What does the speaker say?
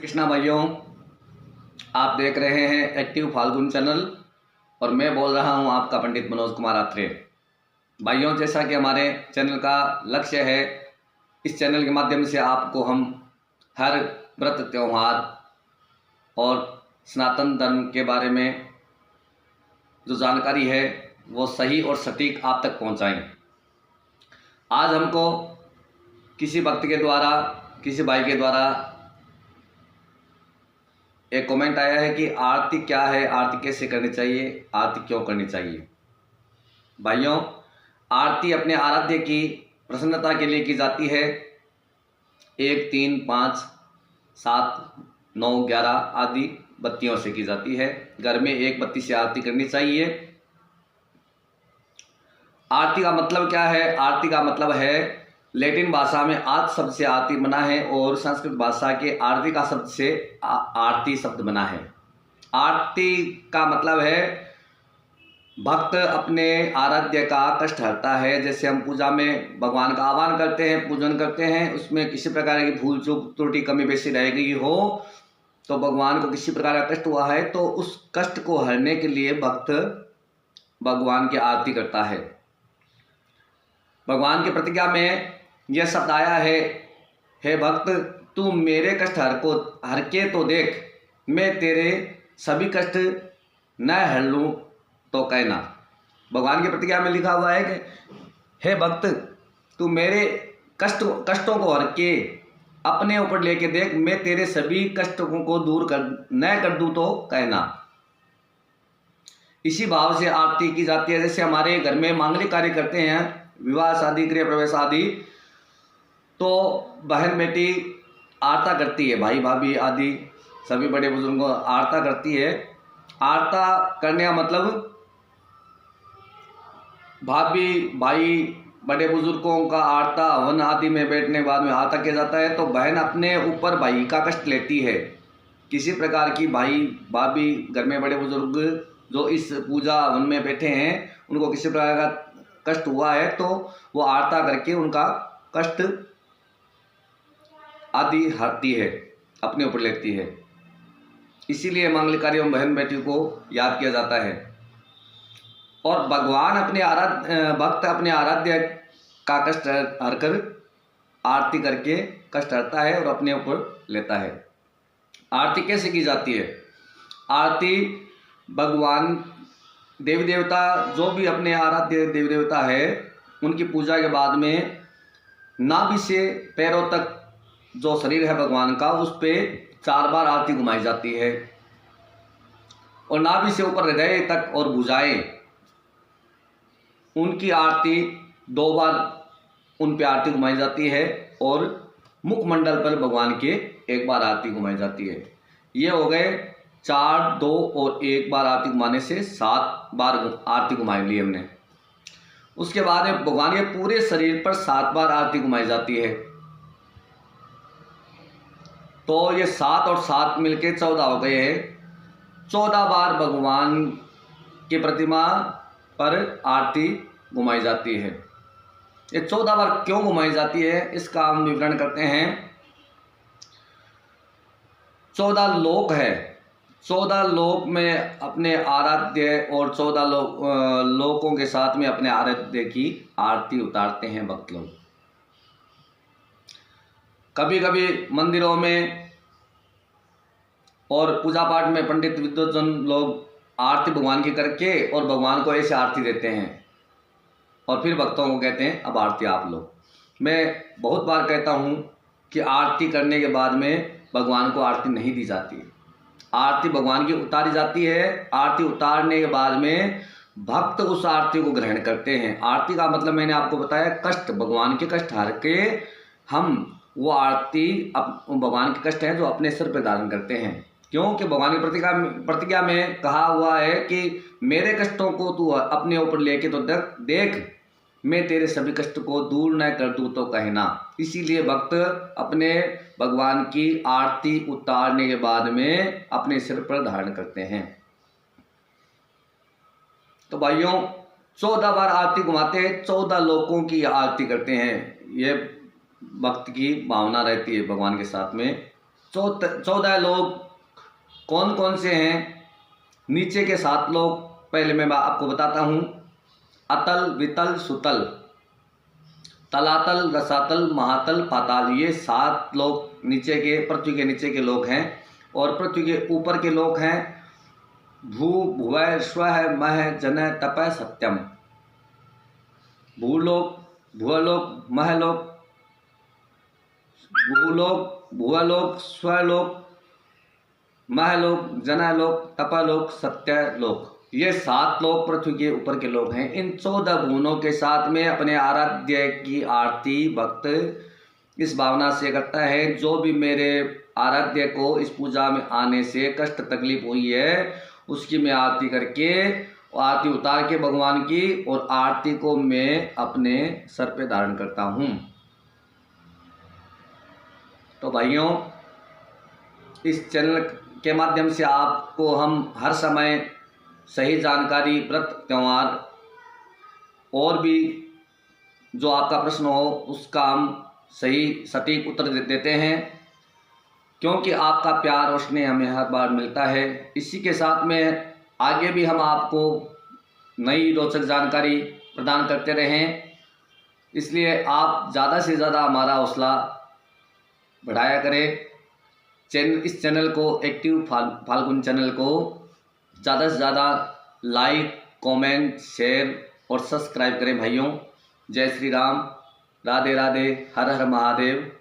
कृष्णा भाइयों, आप देख रहे हैं एक्टिव फाल्गुन चैनल और मैं बोल रहा हूं आपका पंडित मनोज कुमार आत्रे। भाइयों, जैसा कि हमारे चैनल का लक्ष्य है, इस चैनल के माध्यम से आपको हम हर व्रत त्यौहार और सनातन धर्म के बारे में जो जानकारी है वो सही और सटीक आप तक पहुंचाएं। आज हमको किसी भक्त के द्वारा, किसी भाई के द्वारा एक कमेंट आया है कि आरती क्या है, आरती कैसे करनी चाहिए, आरती क्यों करनी चाहिए। भाइयों, आरती अपने आराध्य की प्रसन्नता के लिए की जाती है। 1, 3, 5, 7, 9, 11 आदि बत्तियों से की जाती है। घर में एक बत्ती से आरती करनी चाहिए। आरती का मतलब क्या है? आरती का मतलब है, लैटिन भाषा में आर्त शब्द से आरती बना है और संस्कृत भाषा के आरती का शब्द से आरती शब्द बना है। आरती का मतलब है भक्त अपने आराध्य का कष्ट हरता है। जैसे हम पूजा में भगवान का आह्वान करते हैं, पूजन करते हैं, उसमें किसी प्रकार की भूल चूक त्रुटि कमी बेसी रह गई हो तो भगवान को किसी प्रकार का कष्ट हुआ है तो उस कष्ट को हरने के लिए भक्त भगवान की आरती करता है। भगवान की प्रतिज्ञा में यह शब्द आया है, हे भक्त, तू मेरे कष्ट हर के तो देख, मैं तेरे सभी कष्ट न हर लूँ तो कहना। भगवान की प्रतिज्ञा में लिखा हुआ है कि हे भक्त, तू मेरे कष्टों को हर के अपने ऊपर लेके देख, मैं तेरे सभी कष्टों को दूर कर दूँ तो कहना। इसी भाव से आरती की जाती है। जैसे हमारे घर में मांगलिक कार्य करते हैं, विवाह शादी गृह प्रवेश आदि, तो बहन बेटी आरता करती है, भाई भाभी आदि सभी बड़े बुजुर्गों आरता करती है। आरता करने का मतलब भाभी भाई बड़े बुजुर्गों का आरता हवन आदि में बैठने के बाद में आरता किया जाता है। तो बहन अपने ऊपर भाई का कष्ट लेती है। किसी प्रकार की भाई भाभी घर में बड़े बुजुर्ग जो इस पूजा हवन में बैठे हैं उनको किसी प्रकार का कष्ट हुआ है तो वो आरता करके उनका कष्ट आदि हरती है, अपने ऊपर लेती है। इसीलिए मंगल कार्यों में बहन बेटी को याद किया जाता है। और भगवान भक्त अपने आराध्य का कष्ट हरकर आरती करके कष्ट हरता है और अपने ऊपर लेता है। आरती कैसे की जाती है? आरती भगवान देवी देवता, जो भी अपने आराध्य देवी देवता है, उनकी पूजा के बाद में नाभि से पैरों तक जो शरीर है भगवान का, उस पे 4 बार आरती घुमाई जाती है। और नाभि से ऊपर हृदय तक और भुजाएं, उनकी आरती 2 बार उन पे आरती घुमाई जाती है। और मुखमंडल पर भगवान के 1 बार आरती घुमाई जाती है। ये हो गए 4, 2 और 1 बार आरती घुमाने से 7 बार आरती घुमाई ली हमने। उसके बाद में भगवान के पूरे शरीर पर 7 बार आरती घुमाई जाती है। तो ये 7 और 7 मिलके 14 हो गए हैं। 14 बार भगवान की प्रतिमा पर आरती घुमाई जाती है। ये 14 बार क्यों घुमाई जाती है, इसका हम विवरण करते हैं। 14 लोक है। 14 लोक में अपने आराध्य और 14 लोकों के साथ में अपने आराध्य की आरती उतारते हैं भक्त लोग। कभी कभी मंदिरों में और पूजा पाठ में पंडित विद्वजन लोग आरती भगवान की करके और भगवान को ऐसे आरती देते हैं और फिर भक्तों को कहते हैं अब आरती आप लो। मैं बहुत बार कहता हूँ कि आरती करने के बाद में भगवान को आरती नहीं दी जाती। आरती भगवान की उतारी जाती है। आरती उतारने के बाद में भक्त उस आरती को ग्रहण करते हैं। आरती का मतलब मैंने आपको बताया, कष्ट, भगवान के कष्ट हर के हम वो आरती भगवान के कष्ट हैं जो अपने सिर पर धारण करते हैं। क्योंकि भगवान की प्रतिज्ञा में कहा हुआ है कि मेरे कष्टों को तू अपने ऊपर लेके तो देख, मैं तेरे सभी कष्ट को दूर न कर दूँ तो कहना। इसीलिए भक्त अपने भगवान की आरती उतारने के बाद में अपने सिर पर धारण करते हैं। तो भाइयों, 14 बार आरती घुमाते हैं, 14 लोकों की आरती करते हैं। ये भक्त की भावना रहती है भगवान के साथ में। 14 लोग कौन कौन से हैं? नीचे के 7 लोग पहले मैं आपको बताता हूँ। अतल, वितल, सुतल, तलातल, रसातल, महातल, पाताल, ये 7 लोग नीचे के, पृथ्वी के नीचे के लोग हैं। और पृथ्वी के ऊपर के लोग हैं भू, भुवः, स्वः, मह, जनः, तपः, सत्यम। भूलोक, भुवलोक, महलोक, भूलोक, भुवलोक, स्वलोक, महलोक, जनलोक, तपलोक, सत्यलोक, ये 7 लोग पृथ्वी के ऊपर के लोग हैं। इन 14 भुवनों के साथ में अपने आराध्य की आरती भक्त इस भावना से करता है, जो भी मेरे आराध्य को इस पूजा में आने से कष्ट तकलीफ हुई है उसकी मैं आरती करके, आरती उतार के भगवान की, और आरती को मैं अपने सर पे धारण करता हूँ। तो भाइयों, इस चैनल के माध्यम से आपको हम हर समय सही जानकारी, व्रत, त्यौहार और भी जो आपका प्रश्न हो उसका हम सही सटीक उत्तर देते हैं, क्योंकि आपका प्यार और स्नेह हमें हर बार मिलता है। इसी के साथ में आगे भी हम आपको नई रोचक जानकारी प्रदान करते रहें, इसलिए आप ज़्यादा से ज़्यादा हमारा हौसला बढ़ाया करें। इस चैनल को, एक्टिव फाल्गुन चैनल को ज़्यादा से ज़्यादा लाइक, कमेंट, शेयर और सब्सक्राइब करें भाइयों। जय श्री राम, राधे राधे, हर हर महादेव।